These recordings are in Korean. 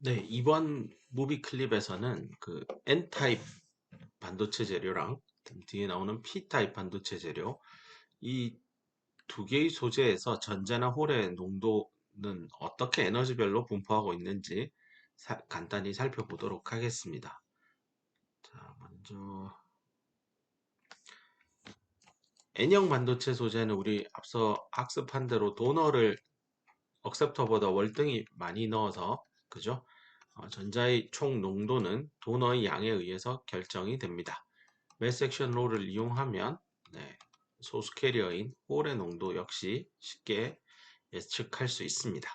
네, 이번 무비 클립에서는 그 N타입 반도체 재료랑 뒤에 나오는 P타입 반도체 재료 이 두 개의 소재에서 전자나 홀의 농도는 어떻게 에너지별로 분포하고 있는지 간단히 살펴보도록 하겠습니다. 자, 먼저 N형 반도체 소재는 우리 앞서 학습한 대로 도너를 억셉터보다 월등히 많이 넣어서 그죠? 전자의 총 농도는 도너의 양에 의해서 결정이 됩니다. 매스 섹션 롤을 이용하면 소수 캐리어인 홀의 농도 역시 쉽게 예측할 수 있습니다.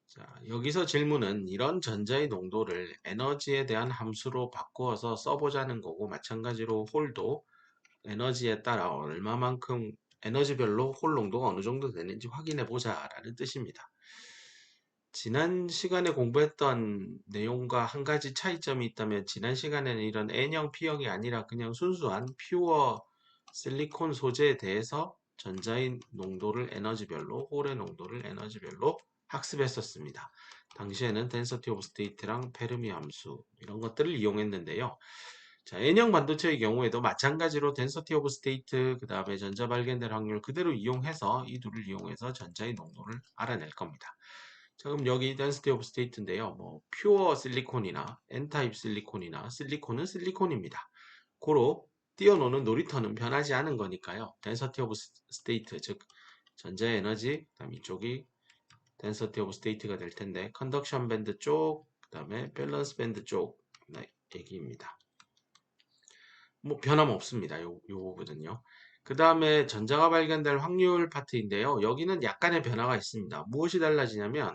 자, 여기서 질문은 이런 전자의 농도를 에너지에 대한 함수로 바꾸어서 써보자는 거고, 마찬가지로 홀도 에너지에 따라 얼마만큼 에너지별로 홀 농도가 어느 정도 되는지 확인해 보자라는 뜻입니다. 지난 시간에 공부했던 내용과 한 가지 차이점이 있다면, 지난 시간에는 이런 N형, P형이 아니라 그냥 순수한 퓨어 실리콘 소재에 대해서 전자의 농도를 에너지별로, 홀의 농도를 에너지별로 학습했었습니다. 당시에는 density of state랑 페르미 함수 이런 것들을 이용했는데요. 자, N형 반도체의 경우에도 마찬가지로 density of state, 그 다음에 전자 발견될 확률 그대로 이용해서 이 둘을 이용해서 전자의 농도를 알아낼 겁니다. 자, 그럼 여기 density of state인데요. 뭐 퓨어 실리콘이나 N타입 실리콘이나 실리콘은 실리콘입니다. 고로 띄워놓는 놀이터는 변하지 않은 거니까요. density of state, 즉 전자의 에너지, 그다음 이쪽이 density of state가 될 텐데, 컨덕션 밴드 쪽, 그다음에 밸런스 밴드 쪽 얘기입니다. 뭐 변함없습니다. 요 부분은요. 그 다음에 전자가 발견될 확률 파트인데요. 여기는 약간의 변화가 있습니다. 무엇이 달라지냐면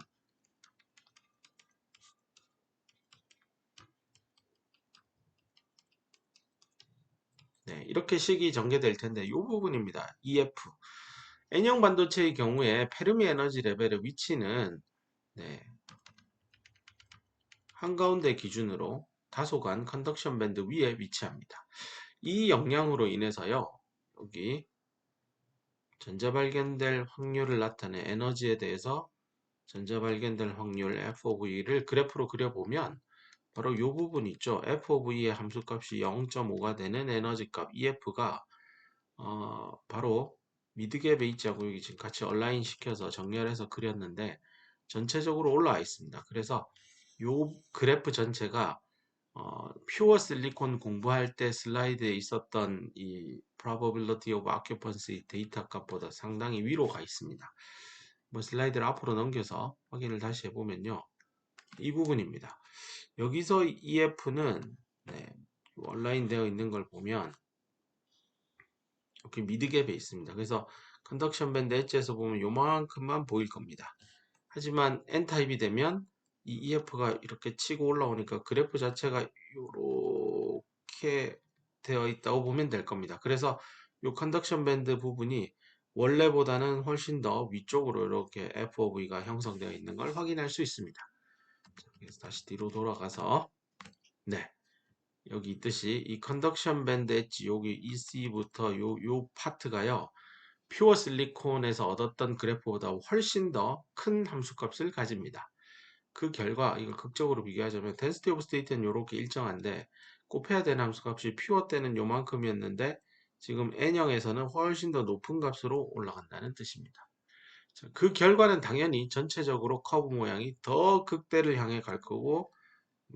이렇게 식이 전개될 텐데 이 부분입니다. EF. N형 반도체의 경우에 페르미 에너지 레벨의 위치는 한가운데 기준으로 다소간 컨덕션 밴드 위에 위치합니다. 이 영향으로 인해서요. 여기 전자 발견될 확률을 나타낸 에너지에 대해서 전자 발견될 확률 F of E를 그래프로 그려보면 바로 이 부분 있죠. F of E의 함수값이 0.5가 되는 에너지 값 EF가 바로 미드갭 H하고 여기 지금 같이 얼라인 시켜서 정렬해서 그렸는데 전체적으로 올라와 있습니다. 그래서 이 그래프 전체가 퓨어 실리콘 공부할 때 슬라이드에 있었던 이 probability of occupancy 데이터 값보다 상당히 위로 가 있습니다. 뭐 슬라이드를 앞으로 넘겨서 확인을 다시 해보면요. 이 부분입니다. 여기서 EF는 온라인 되어 있는 걸 보면 이렇게 미드갭에 있습니다. 그래서 컨덕션 밴드 엣지에서 보면 요만큼만 보일 겁니다. 하지만 N타입이 되면 이 EF가 이렇게 치고 올라오니까 그래프 자체가 이렇게 되어 있다고 보면 될 겁니다. 그래서 이 컨덕션 밴드 부분이 원래보다는 훨씬 더 위쪽으로 이렇게 FOV가 형성되어 있는 걸 확인할 수 있습니다. 그래서 다시 뒤로 돌아가서 여기 있듯이 이 컨덕션 밴드 엣지 여기 EC부터 요 파트가요. 퓨어 실리콘에서 얻었던 그래프보다 훨씬 더 큰 함수값을 가집니다. 그 결과 이걸 극적으로 비교하자면 density of state는 이렇게 일정한데 곱해야 되는 함수값이 퓨어 때는 요만큼이었는데 지금 N형에서는 훨씬 더 높은 값으로 올라간다는 뜻입니다. 자, 그 결과는 당연히 전체적으로 커브 모양이 더 극대를 향해 갈 거고,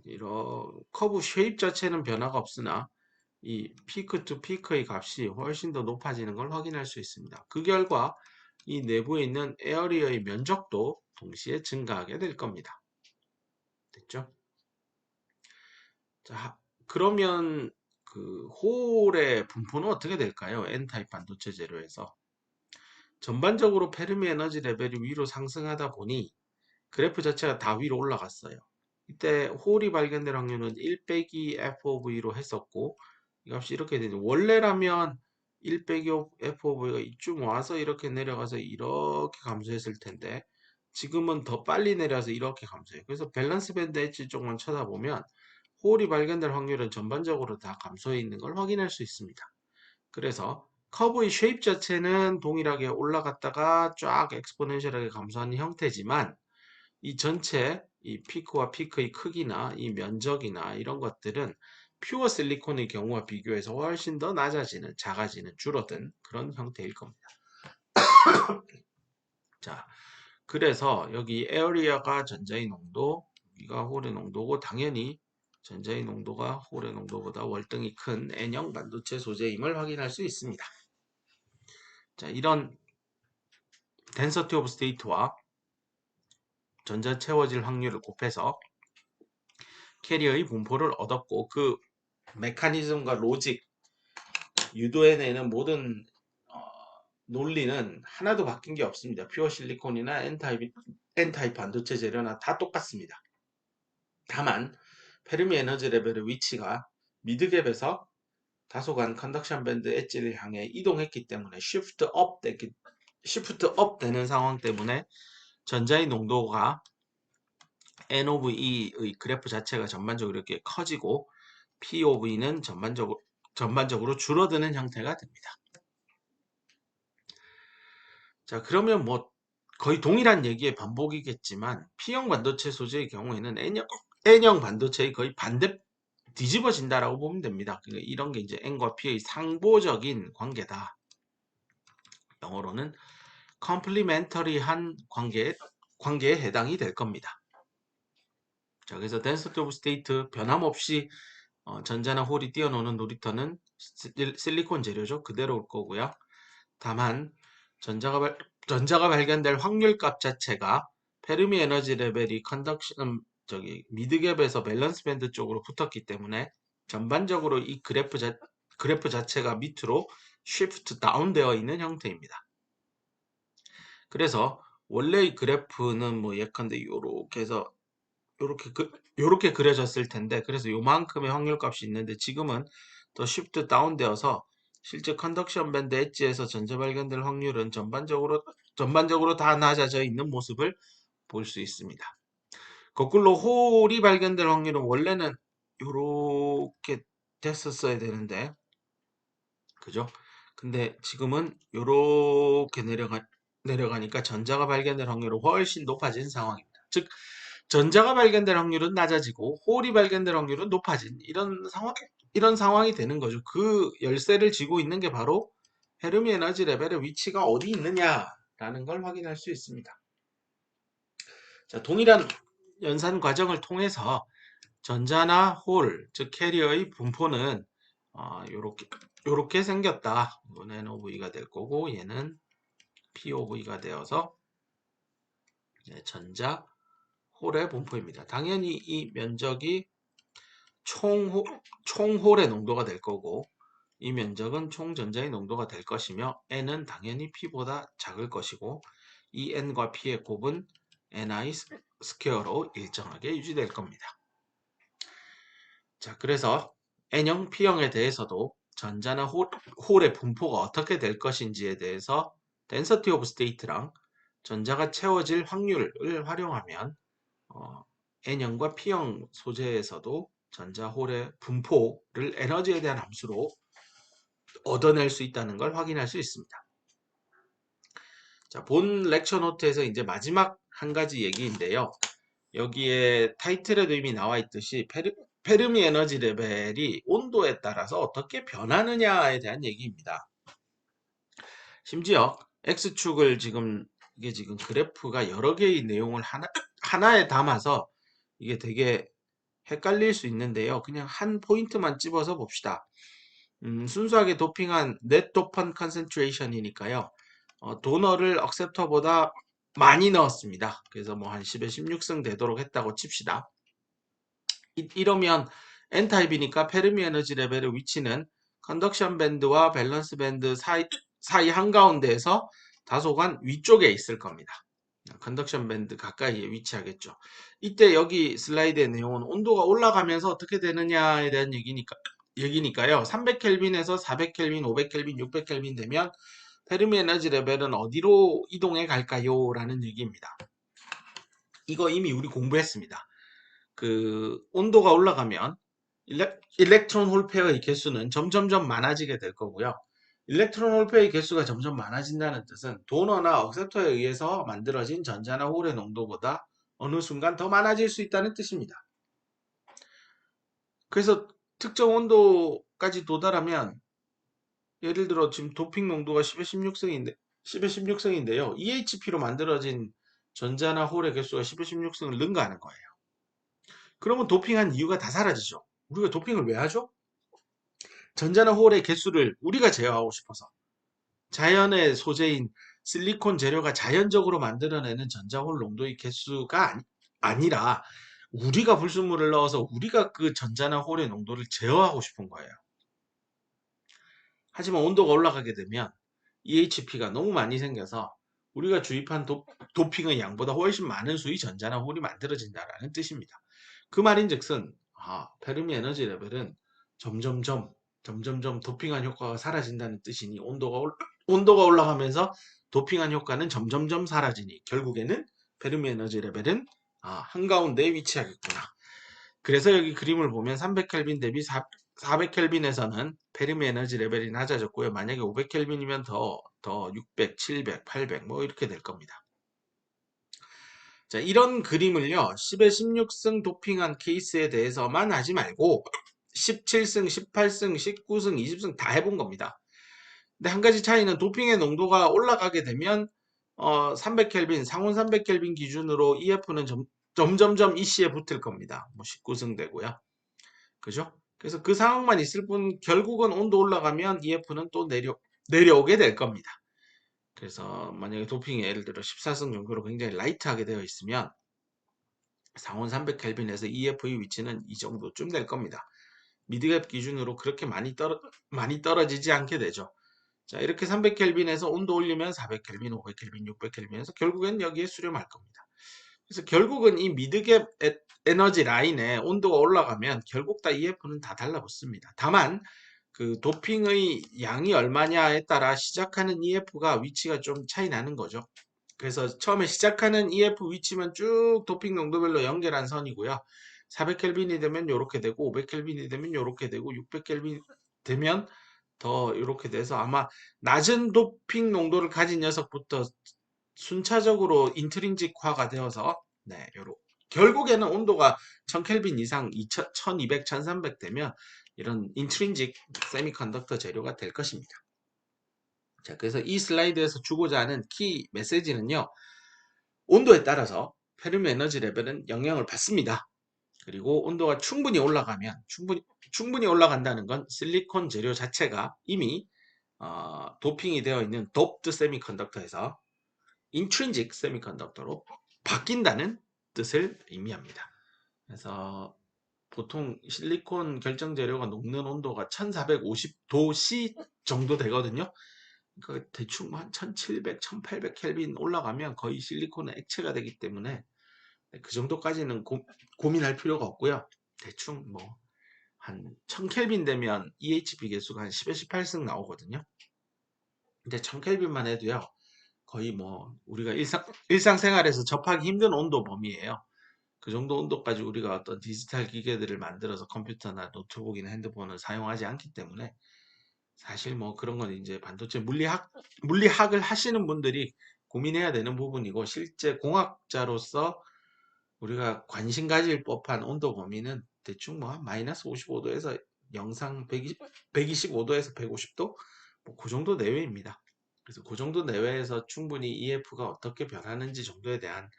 이런 커브 쉐입 자체는 변화가 없으나 이 피크 투 피크의 값이 훨씬 더 높아지는 걸 확인할 수 있습니다. 그 결과 이 내부에 있는 에어리어의 면적도 동시에 증가하게 될 겁니다. 됐죠? 자, 그러면 그 홀의 분포는 어떻게 될까요? N타입 반도체 재료에서. 전반적으로 페르미 에너지 레벨이 위로 상승하다 보니 그래프 자체가 다 위로 올라갔어요. 이때 홀이 발견될 확률은 1 빼기 FOV로 했었고, 이 값이 이렇게 되죠. 원래라면 1 빼기 FOV가 이쯤 와서 이렇게 내려가서 이렇게 감소했을 텐데, 지금은 더 빨리 내려서 이렇게 감소해요. 그래서 밸런스 밴드 엣지 쪽만 쳐다보면 홀이 발견될 확률은 전반적으로 다 감소해 있는 걸 확인할 수 있습니다. 그래서 커브의 쉐입 자체는 동일하게 올라갔다가 쫙 엑스포넨셜하게 감소하는 형태지만 이 전체 이 피크와 피크의 크기나 이 면적이나 이런 것들은 퓨어 실리콘의 경우와 비교해서 훨씬 더 낮아지는, 작아지는, 줄어든 그런 형태일 겁니다. 자, 그래서 여기 에어리어가 전자의 농도, 여기가 홀의 농도고 당연히 전자의 농도가 홀의 농도보다 월등히 큰 N형 반도체 소재임을 확인할 수 있습니다. 자, 이런 density of state와 전자 채워질 확률을 곱해서 캐리어의 분포를 얻었고 그 메커니즘과 로직, 유도해내는 모든 논리는 하나도 바뀐 게 없습니다. 퓨어 실리콘이나 N타입 반도체 재료나 다 똑같습니다. 다만 페르미 에너지 레벨의 위치가 미드갭에서 다소간 컨덕션 밴드 엣지를 향해 이동했기 때문에 시프트 업 되는 상황 때문에 전자의 농도가 N of E의 그래프 자체가 전반적으로 이렇게 커지고 P of E는 전반적으로 줄어드는 형태가 됩니다. 자, 그러면 뭐 거의 동일한 얘기의 반복이겠지만 P형 반도체 소재의 경우에는 N형 반도체의 거의 반대 뒤집어진다라고 보면 됩니다. 그러니까 이런 게 이제 N과 P의 상보적인 관계다. 영어로는 complementary한 관계에 해당이 될 겁니다. 자, 그래서 density of state 변함없이 전자나 홀이 뛰어노는 놀이터는 실리콘 재료죠. 그대로 올 거고요. 다만 전자가 발견될 확률값 자체가 페르미 에너지 레벨이 미드갭에서 밸런스 밴드 쪽으로 붙었기 때문에 전반적으로 이 그래프 자체가 밑으로 쉬프트 다운 되어 있는 형태입니다. 그래서 원래의 그래프는 뭐 예컨대 요렇게 해서 요렇게 그려졌을 텐데 그래서 요만큼의 확률값이 있는데 지금은 더 쉬프트 다운 되어서 실제 컨덕션 밴드 엣지에서 전자 발견될 확률은 전반적으로 다 낮아져 있는 모습을 볼 수 있습니다. 거꾸로 홀이 발견될 확률은 원래는 요렇게 됐었어야 되는데 그죠? 근데 지금은 요렇게 내려가니까 전자가 발견될 확률은 훨씬 높아진 상황입니다. 즉 전자가 발견될 확률은 낮아지고 홀이 발견될 확률은 높아진 이런 상황이 되는 거죠. 그 열쇠를 쥐고 있는 게 바로 페르미 에너지 레벨의 위치가 어디 있느냐라는 걸 확인할 수 있습니다. 자, 동일한 연산 과정을 통해서 전자나 홀, 즉 캐리어의 분포는 요렇게 생겼다. 이건 NOV가 될 거고 얘는 POV가 되어서 전자, 홀의 분포입니다. 당연히 이 면적이 총홀의 농도가 될 거고 이 면적은 총전자의 농도가 될 것이며 N은 당연히 P보다 작을 것이고 이 N과 P의 곱은 Ni 스퀘어로 일정하게 유지될 겁니다. 자, 그래서 N형, P형에 대해서도 전자나 홀의 분포가 어떻게 될 것인지에 대해서 density of state랑 전자가 채워질 확률을 활용하면 N형과 P형 소재에서도 전자 홀의 분포를 에너지에 대한 함수로 얻어낼 수 있다는 걸 확인할 수 있습니다. 자, 본 렉처 노트에서 이제 마지막 한 가지 얘기인데요. 여기에 타이틀에도 이미 나와 있듯이 페르미 에너지 레벨이 온도에 따라서 어떻게 변하느냐에 대한 얘기입니다. 심지어 X축을 이게 지금 그래프가 여러 개의 내용을 하나에 담아서 이게 되게 헷갈릴 수 있는데요. 그냥 한 포인트만 집어서 봅시다. 순수하게 도핑한 net dopant concentration이니까요. 도너를 억셉터보다 많이 넣었습니다. 그래서 뭐 한 10에 16승 되도록 했다고 칩시다. 이러면 N타입이니까 페르미 에너지 레벨의 위치는 컨덕션 밴드와 밸런스 밴드 사이 한가운데에서 다소간 위쪽에 있을 겁니다. 컨덕션 밴드 가까이에 위치하겠죠. 이때 여기 슬라이드의 내용은 온도가 올라가면서 어떻게 되느냐에 대한 얘기니까요. 300켈빈에서 400켈빈, 500켈빈, 600켈빈 되면 페르미 에너지 레벨은 어디로 이동해 갈까요? 라는 얘기입니다. 이거 이미 우리 공부했습니다. 그 온도가 올라가면 일렉트론 홀 페어의 개수는 점점점 많아지게 될 거고요. 일렉트론 홀 페어의 개수가 점점 많아진다는 뜻은 도너나 억셉터에 의해서 만들어진 전자나 홀의 농도보다 어느 순간 더 많아질 수 있다는 뜻입니다. 그래서 특정 온도까지 도달하면 예를 들어 지금 도핑 농도가 10의 16승인데요. EHP로 만들어진 전자나 홀의 개수가 10의 16승을 능가하는 거예요. 그러면 도핑한 이유가 다 사라지죠. 우리가 도핑을 왜 하죠? 전자나 홀의 개수를 우리가 제어하고 싶어서. 자연의 소재인 실리콘 재료가 자연적으로 만들어내는 전자홀 농도의 개수가 아니라 우리가 불순물을 넣어서 우리가 그 전자나 홀의 농도를 제어하고 싶은 거예요. 하지만 온도가 올라가게 되면 EHP가 너무 많이 생겨서 우리가 주입한 도핑의 양보다 훨씬 많은 수의 전자나 홀이 만들어진다라는 뜻입니다. 그 말인즉슨 페르미 에너지 레벨은 점점점 도핑한 효과가 사라진다는 뜻이니 온도가 올라가면서 도핑한 효과는 점점점 사라지니 결국에는 페르미 에너지 레벨은 한가운데에 위치하겠구나. 그래서 여기 그림을 보면 300켈빈 대비 400켈빈에서는 페르미 에너지 레벨이 낮아졌고요. 만약에 500켈빈이면 더 600, 700, 800 뭐 이렇게 될 겁니다. 자, 이런 그림을요. 10에 16승 도핑한 케이스에 대해서만 하지 말고 17승, 18승, 19승, 20승 다 해본 겁니다. 근데 한 가지 차이는 도핑의 농도가 올라가게 되면 300켈빈, 상온 300켈빈 기준으로 EF는 점점점 EC에 붙을 겁니다. 뭐 19승 되고요. 그죠? 그래서 그 상황만 있을 뿐 결국은 온도 올라가면 EF는 또 내려오게 될 겁니다. 그래서 만약에 도핑이 예를 들어 14승 정도로 굉장히 라이트하게 되어 있으면 상온 300켈빈에서 EF의 위치는 이 정도쯤 될 겁니다. 미드갭 기준으로 그렇게 많이 떨어지지 않게 되죠. 자, 이렇게 300켈빈에서 온도 올리면 400켈빈, 500켈빈, 600켈빈에서 결국엔 여기에 수렴할 겁니다. 그래서 결국은 이 미드갭 에너지 라인에 온도가 올라가면 결국 다 EF는 다 달라붙습니다. 다만 그 도핑의 양이 얼마냐에 따라 시작하는 EF가 위치가 좀 차이 나는 거죠. 그래서 처음에 시작하는 EF 위치만 쭉 도핑 농도별로 연결한 선이고요. 400켈빈이 되면 이렇게 되고 500켈빈이 되면 이렇게 되고 600켈빈 되면 더 이렇게 돼서 아마 낮은 도핑 농도를 가진 녀석부터 순차적으로 인트린직화가 되어서 결국에는 온도가 1000켈빈 이상 1200, 1300 되면 이런 인트린직 세미컨덕터 재료가 될 것입니다. 자, 그래서 이 슬라이드에서 주고자 하는 키 메시지는요. 온도에 따라서 페르미 에너지 레벨은 영향을 받습니다. 그리고 온도가 충분히 올라가면 충분히 올라간다는 건 실리콘 재료 자체가 이미 도핑이 되어 있는 도프드 세미컨덕터에서 인트린직 세미컨덕터로 바뀐다는 뜻을 의미합니다. 그래서 보통 실리콘 결정 재료가 녹는 온도가 1450도 C 정도 되거든요. 그러니까 대충 한 1700, 1800 켈빈 올라가면 거의 실리콘은 액체가 되기 때문에 그 정도까지는 고민할 필요가 없고요. 대충 뭐 한 1000켈빈 되면 EHP 개수가 한 10에 18승 나오거든요. 근데 1000켈빈만 해도요. 거의 뭐 우리가 일상생활에서 접하기 힘든 온도 범위예요. 그 정도 온도까지 우리가 어떤 디지털 기계들을 만들어서 컴퓨터나 노트북이나 핸드폰을 사용하지 않기 때문에 사실 뭐 그런 건 이제 반도체 물리학을 하시는 분들이 고민해야 되는 부분이고 실제 공학자로서 우리가 관심 가질 법한 온도 범위는 대충 뭐 마이너스 55도에서 영상 125도에서 150도 뭐 그 정도 내외입니다. 그래서 그 정도 내외에서 충분히 EF가 어떻게 변하는지 정도에 대한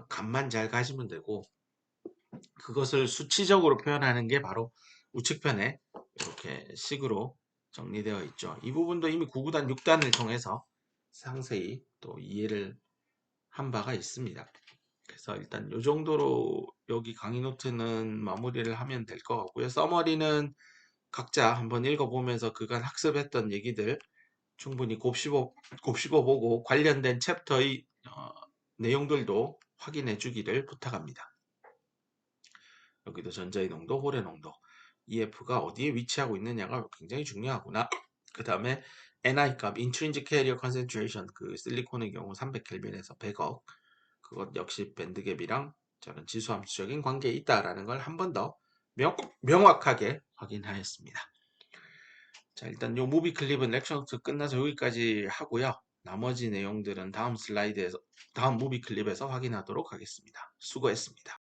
감만 잘 가시면 되고 그것을 수치적으로 표현하는 게 바로 우측편에 이렇게 식으로 정리되어 있죠. 이 부분도 이미 9구단 6단을 통해서 상세히 또 이해를 한 바가 있습니다. 그래서 일단 이 정도로 여기 강의 노트는 마무리를 하면 될 것 같고요. 서머리는 각자 한번 읽어보면서 그간 학습했던 얘기들 충분히 곱씹어보고 관련된 챕터의 내용들도 확인해 주기를 부탁합니다. 여기도 전자의 농도, 홀의 농도, EF가 어디에 위치하고 있느냐가 굉장히 중요하구나. 그 다음에 NI 값, Intrinsic Carrier Concentration, 그 실리콘의 경우 300켈빈에서 100억, 그것 역시 밴드갭이랑 저는 지수함수적인 관계에 있다라는 걸 한 번 더 명확하게 확인하였습니다. 자, 일단 요 무비 클립은 렉처 노트 끝나서 여기까지 하고요. 나머지 내용들은 다음 슬라이드에서 다음 무비 클립에서 확인하도록 하겠습니다. 수고했습니다.